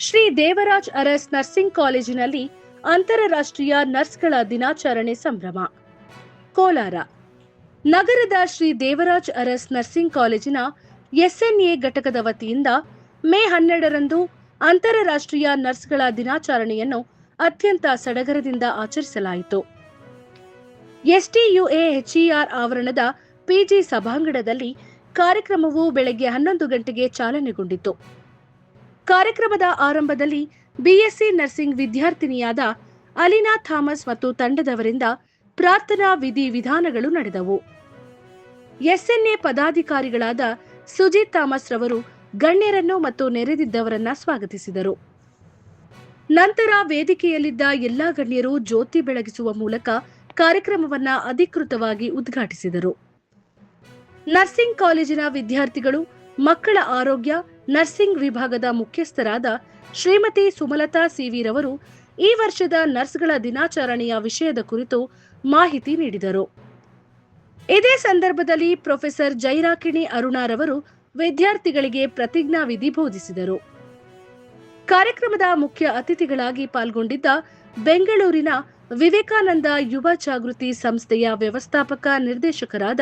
Shri Devaraj Aras nursing ಕಾಲೇಜಿನಲ್ಲಿ ಅಂತಾರಾಷ್ಟ್ರೀಯ ನರ್ಸ್ಗಳ ದಿನಾಚರಣೆ ಸಂಭ್ರಮ. ಕೋಲಾರ ನಗರದ ಶ್ರೀ ದೇವರಾಜ್ ಅರಸ್ ನರ್ಸಿಂಗ್ ಕಾಲೇಜಿನ ಎಸ್ಎನ್ಎ ಘಟಕದ ವತಿಯಿಂದ ಮೇ 12ರಂದು ಅಂತಾರಾಷ್ಟ್ರೀಯ ನರ್ಸ್ಗಳ ದಿನಾಚರಣೆಯನ್ನು ಅತ್ಯಂತ ಸಡಗರದಿಂದ ಆಚರಿಸಲಾಯಿತು. ಎಸ್ಟಿಯುಎ HER ಆವರಣದ ಪಿಜಿ ಸಭಾಂಗಣದಲ್ಲಿ ಕಾರ್ಯಕ್ರಮವು ಬೆಳಗ್ಗೆ 11 ಗಂಟೆಗೆ ಚಾಲನೆಗೊಂಡಿತು. ಕಾರ್ಯಕ್ರಮದ ಆರಂಭದಲ್ಲಿ ಬಿಎಸ್ಸಿ ನರ್ಸಿಂಗ್ ವಿದ್ಯಾರ್ಥಿನಿಯಾದ ಅಲಿನಾ ಥಾಮಸ್ ಮತ್ತು ತಂಡದವರಿಂದ ಪ್ರಾರ್ಥನಾ ವಿಧಿವಿಧಾನಗಳು ನಡೆದವು. ಎಸ್ಎನ್ಎ ಪದಾಧಿಕಾರಿಗಳಾದ ಸುಜಿತ್ ಥಾಮಸ್ ರವರು ಗಣ್ಯರನ್ನು ಮತ್ತು ನೆರೆದಿದ್ದವರನ್ನ ಸ್ವಾಗತಿಸಿದರು. ನಂತರ ವೇದಿಕೆಯಲ್ಲಿದ್ದ ಎಲ್ಲಾ ಗಣ್ಯರು ಜ್ಯೋತಿ ಬೆಳಗಿಸುವ ಮೂಲಕ ಕಾರ್ಯಕ್ರಮವನ್ನ ಅಧಿಕೃತವಾಗಿ ಉದ್ಘಾಟಿಸಿದರು. ನರ್ಸಿಂಗ್ ಕಾಲೇಜಿನ ವಿದ್ಯಾರ್ಥಿಗಳು, ಮಕ್ಕಳ ಆರೋಗ್ಯ ನರ್ಸಿಂಗ್ ವಿಭಾಗದ ಮುಖ್ಯಸ್ಥರಾದ ಶ್ರೀಮತಿ ಸುಮಲತಾ ಸಿವಿ ರವರು ಈ ವರ್ಷದ ನರ್ಸ್ಗಳ ದಿನಾಚರಣೆಯ ವಿಷಯದ ಕುರಿತು ಮಾಹಿತಿ ನೀಡಿದರು. ಇದೇ ಸಂದರ್ಭದಲ್ಲಿ ಪ್ರೊಫೆಸರ್ ಜೈರಾಕಿಣಿ ಅರುಣಾರವರು ವಿದ್ಯಾರ್ಥಿಗಳಿಗೆ ಪ್ರತಿಜ್ಞಾ ವಿಧಿ ಬೋಧಿಸಿದರು. ಕಾರ್ಯಕ್ರಮದ ಮುಖ್ಯ ಅತಿಥಿಗಳಾಗಿ ಪಾಲ್ಗೊಂಡಿದ್ದ ಬೆಂಗಳೂರಿನ ವಿವೇಕಾನಂದ ಯುವ ಜಾಗೃತಿ ಸಂಸ್ಥೆಯ ವ್ಯವಸ್ಥಾಪಕ ನಿರ್ದೇಶಕರಾದ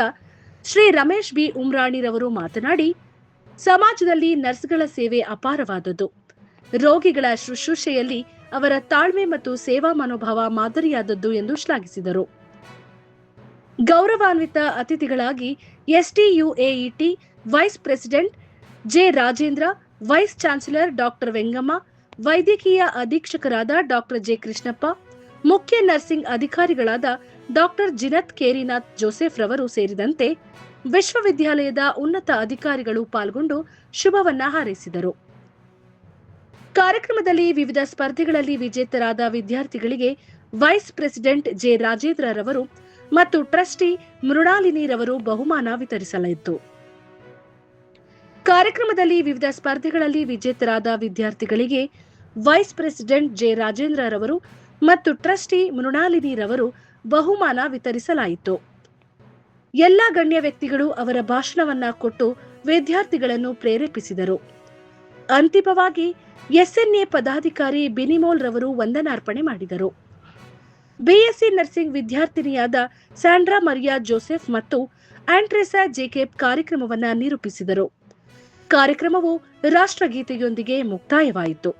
ಶ್ರೀ ರಮೇಶ್ ಬಿ ಉಮ್ರಾಣಿರವರು ಮಾತನಾಡಿ, ಸಮಾಜದಲ್ಲಿ ನರ್ಸ್ಗಳ ಸೇವೆ ಅಪಾರವಾದದ್ದು. ರೋಗಿಗಳ ಶುಶ್ರೂಷೆಯಲ್ಲಿ ಅವರ ತಾಳ್ಮೆ ಮತ್ತು ಸೇವಾ ಮನೋಭಾವ ಮಾದರಿಯಾದದ್ದು ಎಂದು ಶ್ಲಾಘಿಸಿದರು. ಗೌರವಾನ್ವಿತ ಅತಿಥಿಗಳಾಗಿ STUAET vice president J Rajendra, vice chancellor doctor Vengamma, ವೈದ್ಯಕೀಯ ಅಧೀಕ್ಷಕರಾದ ಡಾಕ್ಟರ್ ಜೆ ಕೃಷ್ಣಪ್ಪ, ಮುಖ್ಯ ನರ್ಸಿಂಗ್ ಅಧಿಕಾರಿಗಳಾದ ಡಾಕ್ಟರ್ ಜಿನತ್ ಕೇರಿನಾಥ್ ಜೋಸೆಫ್ ರವರು ಸೇರಿದಂತೆ ವಿಶ್ವವಿದ್ಯಾಲಯದ ಉನ್ನತ ಅಧಿಕಾರಿಗಳು ಪಾಲ್ಗೊಂಡು ಶುಭವನ್ನ ಹಾರೈಸಿದರು. ಕಾರ್ಯಕ್ರಮದಲ್ಲಿ ವಿವಿಧ ಸ್ಪರ್ಧೆಗಳಲ್ಲಿ ವಿಜೇತರಾದ ವಿದ್ಯಾರ್ಥಿಗಳಿಗೆ ವೈಸ್ ಪ್ರೆಸಿಡೆಂಟ್ ಜೆ ರಾಜೇಂದ್ರ ರವರು ಮತ್ತು ಟ್ರಸ್ಟಿ ಮೃಣಾಲಿನಿ ರವರು ಬಹುಮಾನ ವಿತರಿಸಲಾಯಿತು. ಕಾರ್ಯಕ್ರಮದಲ್ಲಿ ವಿವಿಧ ಸ್ಪರ್ಧೆಗಳಲ್ಲಿ ವಿಜೇತರಾದ ವಿದ್ಯಾರ್ಥಿಗಳಿಗೆ ವೈಸ್ ಪ್ರೆಸಿಡೆಂಟ್ ಜೆ ರಾಜೇಂದ್ರ ರವರು ಮತ್ತು ಟ್ರಸ್ಟಿ ಮೃಣಾಲಿನಿ ರವರು ಬಹುಮಾನ ವಿತರಿಸಲಾಯಿತು. ಎಲ್ಲ ಗಣ್ಯ ವ್ಯಕ್ತಿಗಳು ಅವರ ಭಾಷಣವನ್ನ ಕೊಟ್ಟು ವಿದ್ಯಾರ್ಥಿಗಳನ್ನು ಪ್ರೇರೇಪಿಸಿದರು. ಅಂತಿಮವಾಗಿ ಎಸ್ಎನ್ಎ ಪದಾಧಿಕಾರಿ ಬಿನಿಮೋಲ್ ರವರು ವಂದನಾರ್ಪಣೆ ಮಾಡಿದರು. BSc nursing ವಿದ್ಯಾರ್ಥಿನಿಯಾದ Sandra Maria Joseph ಮತ್ತು ಆಂಟ್ರೆಸಾ ಜೇಕೆಬ್ ಕಾರ್ಯಕ್ರಮವನ್ನ ನಿರೂಪಿಸಿದರು. ಕಾರ್ಯಕ್ರಮವು ರಾಷ್ಟ್ರಗೀತೆಯೊಂದಿಗೆ ಮುಕ್ತಾಯವಾಯಿತು.